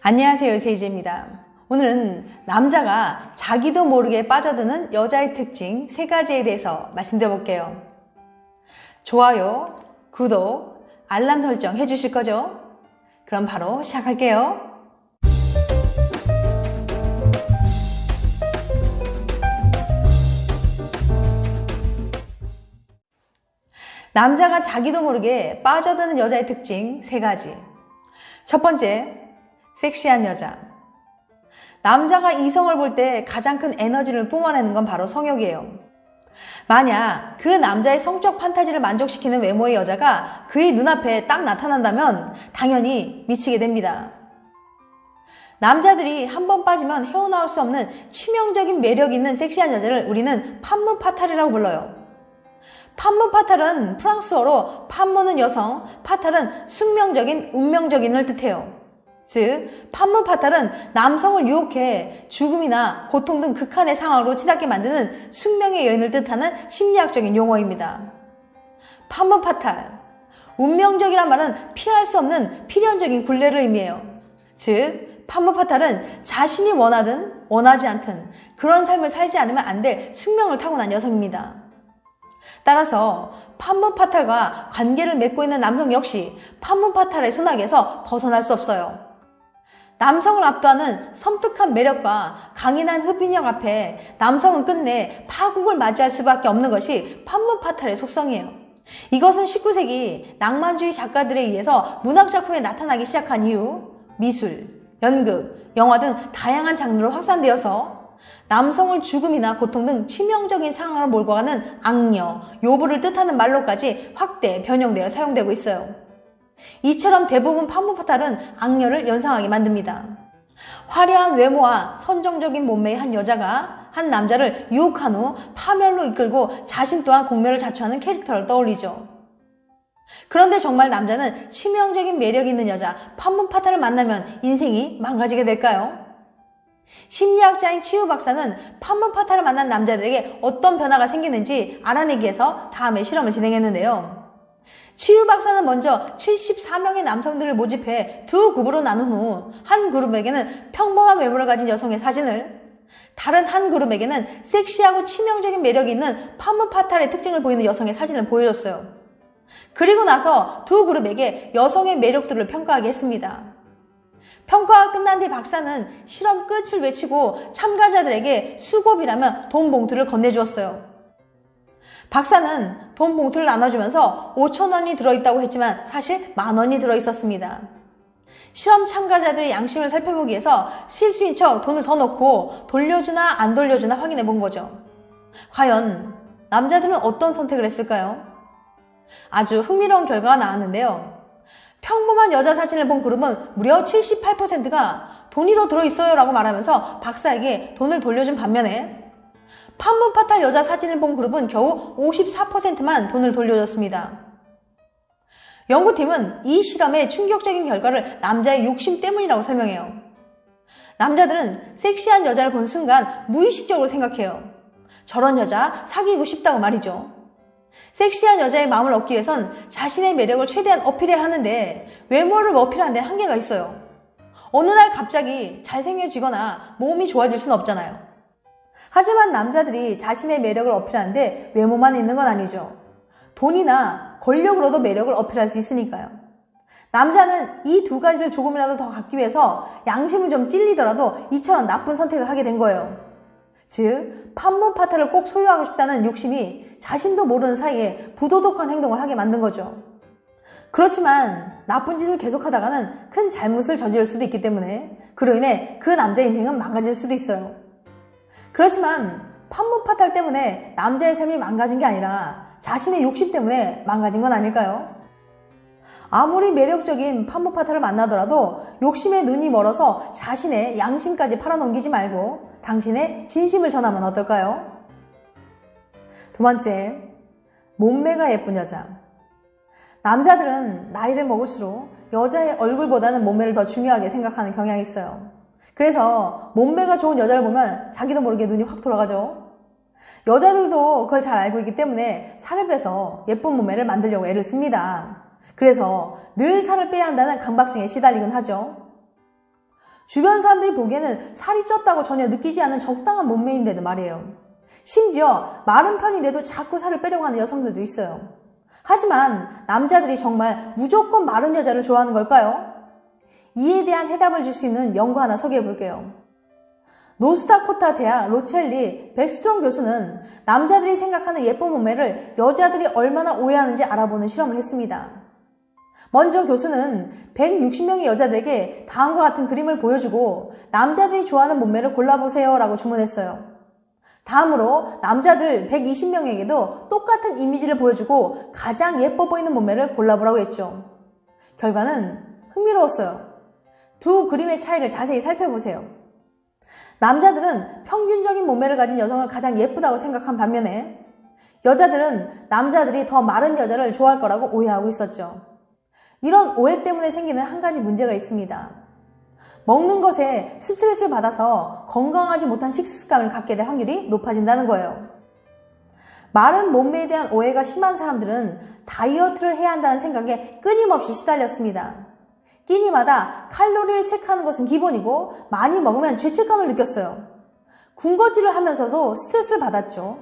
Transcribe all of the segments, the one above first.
안녕하세요, 세이지입니다. 오늘은 남자가 자기도 모르게 빠져드는 여자의 특징 3가지에 대해서 말씀드려볼게요. 좋아요, 구독, 알람 설정 해주실 거죠? 그럼 바로 시작할게요. 남자가 자기도 모르게 빠져드는 여자의 특징 3가지. 첫 번째, 섹시한 여자. 남자가 이성을 볼 때 가장 큰 에너지를 뿜어내는 건 바로 성욕이에요. 만약 그 남자의 성적 판타지를 만족시키는 외모의 여자가 그의 눈앞에 딱 나타난다면 당연히 미치게 됩니다. 남자들이 한 번 빠지면 헤어나올 수 없는 치명적인 매력이 있는 섹시한 여자를 우리는 판무 파탈이라고 불러요. 판무 파탈은 프랑스어로 판무는 여성, 파탈은 숙명적인, 운명적인을 뜻해요. 즉, 판무 파탈은 남성을 유혹해 죽음이나 고통 등 극한의 상황으로 치닫게 만드는 숙명의 여인을 뜻하는 심리학적인 용어입니다. 판무 파탈, 운명적이란 말은 피할 수 없는 필연적인 굴레를 의미해요. 즉, 판무 파탈은 자신이 원하든 원하지 않든 그런 삶을 살지 않으면 안 될 숙명을 타고난 여성입니다. 따라서 판무 파탈과 관계를 맺고 있는 남성 역시 판무 파탈의 소낙에서 벗어날 수 없어요. 남성을 압도하는 섬뜩한 매력과 강인한 흡인력 앞에 남성은 끝내 파국을 맞이할 수밖에 없는 것이 판무 파탈의 속성이에요. 이것은 19세기 낭만주의 작가들에 의해서 문학작품에 나타나기 시작한 이후 미술, 연극, 영화 등 다양한 장르로 확산되어서 남성을 죽음이나 고통 등 치명적인 상황으로 몰고 가는 악녀, 요부를 뜻하는 말로까지 확대, 변형되어 사용되고 있어요. 이처럼 대부분 판무 파탈은 악녀를 연상하게 만듭니다. 화려한 외모와 선정적인 몸매의 한 여자가 한 남자를 유혹한 후 파멸로 이끌고 자신 또한 공멸을 자초하는 캐릭터를 떠올리죠. 그런데 정말 남자는 치명적인 매력이 있는 여자 판무 파탈을 만나면 인생이 망가지게 될까요? 심리학자인 치유 박사는 판무 파탈을 만난 남자들에게 어떤 변화가 생기는지 알아내기 위해서 다음에 실험을 진행했는데요. 치유 박사는 먼저 74명의 남성들을 모집해 2그룹으로 나눈 후 한 그룹에게는 평범한 외모를 가진 여성의 사진을, 다른 한 그룹에게는 섹시하고 치명적인 매력이 있는 판무 파탈의 특징을 보이는 여성의 사진을 보여줬어요. 그리고 나서 2그룹에게 여성의 매력들을 평가하게 했습니다. 평가가 끝난 뒤 박사는 실험 끝을 외치고 참가자들에게 수고비라며 돈 봉투를 건네주었어요. 박사는 돈 봉투를 나눠주면서 5,000원이 들어있다고 했지만 사실 10,000원이 들어있었습니다. 실험 참가자들의 양심을 살펴보기 위해서 실수인 척 돈을 더 넣고 돌려주나 안 돌려주나 확인해 본 거죠. 과연 남자들은 어떤 선택을 했을까요? 아주 흥미로운 결과가 나왔는데요. 평범한 여자 사진을 본 그룹은 무려 78%가 돈이 더 들어있어요 라고 말하면서 박사에게 돈을 돌려준 반면에 판무 파탈 여자 사진을 본 그룹은 겨우 54%만 돈을 돌려줬습니다. 연구팀은 이 실험의 충격적인 결과를 남자의 욕심 때문이라고 설명해요. 남자들은 섹시한 여자를 본 순간 무의식적으로 생각해요. 저런 여자 사귀고 싶다고 말이죠. 섹시한 여자의 마음을 얻기 위해선 자신의 매력을 최대한 어필해야 하는데 외모를 어필하는 데 한계가 있어요. 어느 날 갑자기 잘생겨지거나 몸이 좋아질 수는 없잖아요. 하지만 남자들이 자신의 매력을 어필하는데 외모만 있는 건 아니죠. 돈이나 권력으로도 매력을 어필할 수 있으니까요. 남자는 이 2가지를 조금이라도 더 갖기 위해서 양심을 좀 찔리더라도 이처럼 나쁜 선택을 하게 된 거예요. 즉, 판무 파탈을 꼭 소유하고 싶다는 욕심이 자신도 모르는 사이에 부도덕한 행동을 하게 만든 거죠. 그렇지만 나쁜 짓을 계속하다가는 큰 잘못을 저지를 수도 있기 때문에 그로 인해 그 남자의 인생은 망가질 수도 있어요. 그렇지만 판무 파탈 때문에 남자의 삶이 망가진 게 아니라 자신의 욕심 때문에 망가진 건 아닐까요? 아무리 매력적인 판무 파탈을 만나더라도 욕심에 눈이 멀어서 자신의 양심까지 팔아넘기지 말고 당신의 진심을 전하면 어떨까요? 2번째, 몸매가 예쁜 여자. 남자들은 나이를 먹을수록 여자의 얼굴보다는 몸매를 더 중요하게 생각하는 경향이 있어요. 그래서 몸매가 좋은 여자를 보면 자기도 모르게 눈이 확 돌아가죠. 여자들도 그걸 잘 알고 있기 때문에 살을 빼서 예쁜 몸매를 만들려고 애를 씁니다. 그래서 늘 살을 빼야 한다는 강박증에 시달리곤 하죠. 주변 사람들이 보기에는 살이 쪘다고 전혀 느끼지 않는 적당한 몸매인데도 말이에요. 심지어 마른 편인데도 자꾸 살을 빼려고 하는 여성들도 있어요. 하지만 남자들이 정말 무조건 마른 여자를 좋아하는 걸까요? 이에 대한 해답을 줄 수 있는 연구 하나 소개해 볼게요. 노스다코타 대학 로첼리 백스트롬 교수는 남자들이 생각하는 예쁜 몸매를 여자들이 얼마나 오해하는지 알아보는 실험을 했습니다. 먼저 교수는 160명의 여자들에게 다음과 같은 그림을 보여주고 남자들이 좋아하는 몸매를 골라보세요 라고 주문했어요. 다음으로 남자들 120명에게도 똑같은 이미지를 보여주고 가장 예뻐 보이는 몸매를 골라보라고 했죠. 결과는 흥미로웠어요. 두 그림의 차이를 자세히 살펴보세요. 남자들은 평균적인 몸매를 가진 여성을 가장 예쁘다고 생각한 반면에 여자들은 남자들이 더 마른 여자를 좋아할 거라고 오해하고 있었죠. 이런 오해 때문에 생기는 한 가지 문제가 있습니다. 먹는 것에 스트레스를 받아서 건강하지 못한 식습관을 갖게 될 확률이 높아진다는 거예요. 마른 몸매에 대한 오해가 심한 사람들은 다이어트를 해야 한다는 생각에 끊임없이 시달렸습니다. 끼니마다 칼로리를 체크하는 것은 기본이고 많이 먹으면 죄책감을 느꼈어요. 군것질을 하면서도 스트레스를 받았죠.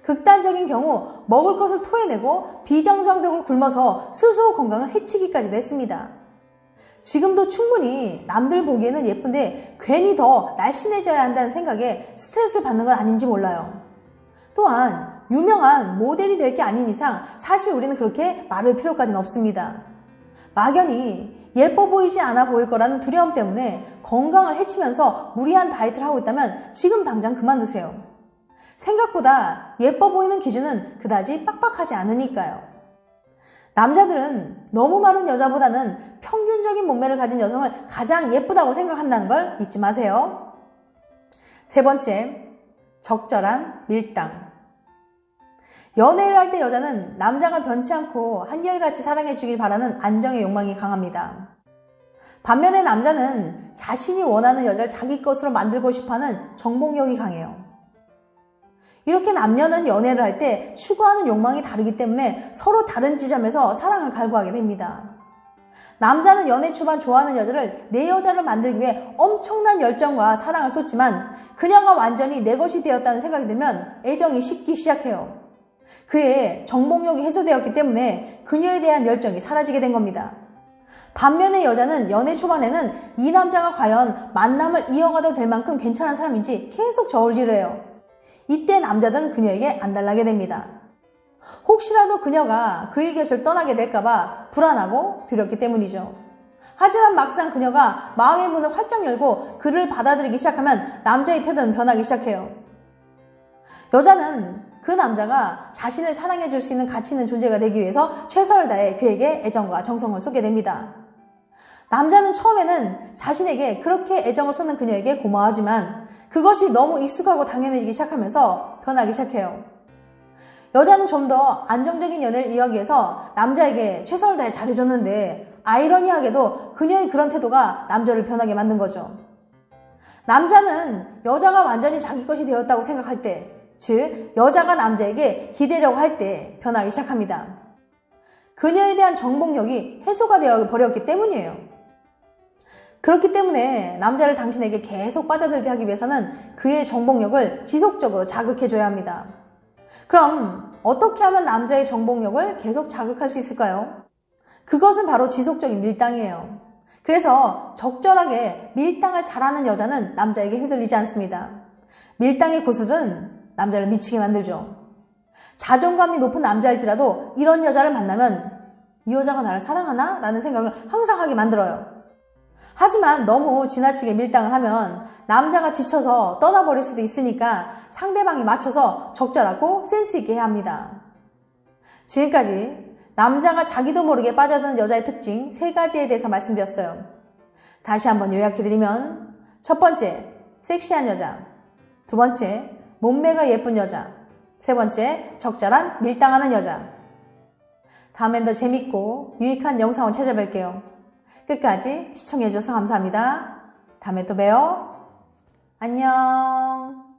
극단적인 경우 먹을 것을 토해내고 비정상적으로 굶어서 스스로 건강을 해치기까지도 했습니다. 지금도 충분히 남들 보기에는 예쁜데 괜히 더 날씬해져야 한다는 생각에 스트레스를 받는 건 아닌지 몰라요. 또한 유명한 모델이 될 게 아닌 이상 사실 우리는 그렇게 마를 필요까지는 없습니다. 막연히 예뻐 보이지 않아 보일 거라는 두려움 때문에 건강을 해치면서 무리한 다이어트를 하고 있다면 지금 당장 그만두세요. 생각보다 예뻐 보이는 기준은 그다지 빡빡하지 않으니까요. 남자들은 너무 마른 여자보다는 평균적인 몸매를 가진 여성을 가장 예쁘다고 생각한다는 걸 잊지 마세요. 세 번째, 적절한 밀당. 연애를 할 때 여자는 남자가 변치 않고 한결같이 사랑해 주길 바라는 안정의 욕망이 강합니다. 반면에 남자는 자신이 원하는 여자를 자기 것으로 만들고 싶어하는 정복력이 강해요. 이렇게 남녀는 연애를 할 때 추구하는 욕망이 다르기 때문에 서로 다른 지점에서 사랑을 갈구하게 됩니다. 남자는 연애 초반 좋아하는 여자를 내 여자를 만들기 위해 엄청난 열정과 사랑을 쏟지만 그녀가 완전히 내 것이 되었다는 생각이 들면 애정이 식기 시작해요. 그의 정복력이 해소되었기 때문에 그녀에 대한 열정이 사라지게 된 겁니다. 반면에 여자는 연애 초반에는 이 남자가 과연 만남을 이어가도 될 만큼 괜찮은 사람인지 계속 저울질해요. 이때 남자들은 그녀에게 안달나게 됩니다. 혹시라도 그녀가 그의 곁을 떠나게 될까봐 불안하고 두렵기 때문이죠. 하지만 막상 그녀가 마음의 문을 활짝 열고 그를 받아들이기 시작하면 남자의 태도는 변하기 시작해요. 여자는 그 남자가 자신을 사랑해 줄 수 있는 가치 있는 존재가 되기 위해서 최선을 다해 그에게 애정과 정성을 쏟게 됩니다. 남자는 처음에는 자신에게 그렇게 애정을 쏟는 그녀에게 고마워하지만 그것이 너무 익숙하고 당연해지기 시작하면서 변하기 시작해요. 여자는 좀 더 안정적인 연애를 이어가기 위해서 남자에게 최선을 다해 잘해줬는데 아이러니하게도 그녀의 그런 태도가 남자를 변하게 만든 거죠. 남자는 여자가 완전히 자기 것이 되었다고 생각할 때, 즉 여자가 남자에게 기대려고 할 때 변하기 시작합니다. 그녀에 대한 정복력이 해소가 되어 버렸기 때문이에요. 그렇기 때문에 남자를 당신에게 계속 빠져들게 하기 위해서는 그의 정복력을 지속적으로 자극해줘야 합니다. 그럼 어떻게 하면 남자의 정복력을 계속 자극할 수 있을까요? 그것은 바로 지속적인 밀당이에요. 그래서 적절하게 밀당을 잘하는 여자는 남자에게 휘둘리지 않습니다. 밀당의 고수는 남자를 미치게 만들죠. 자존감이 높은 남자일지라도 이런 여자를 만나면 이 여자가 나를 사랑하나? 라는 생각을 항상 하게 만들어요. 하지만 너무 지나치게 밀당을 하면 남자가 지쳐서 떠나버릴 수도 있으니까 상대방이 맞춰서 적절하고 센스 있게 해야 합니다. 지금까지 남자가 자기도 모르게 빠져드는 여자의 특징 3가지에 대해서 말씀드렸어요. 다시 한번 요약해드리면 첫 번째, 섹시한 여자. 두 번째, 몸매가 예쁜 여자. 세 번째, 적절한 밀당하는 여자. 다음엔 더 재밌고 유익한 영상을 찾아뵐게요. 끝까지 시청해주셔서 감사합니다. 다음에 또 봬요. 안녕.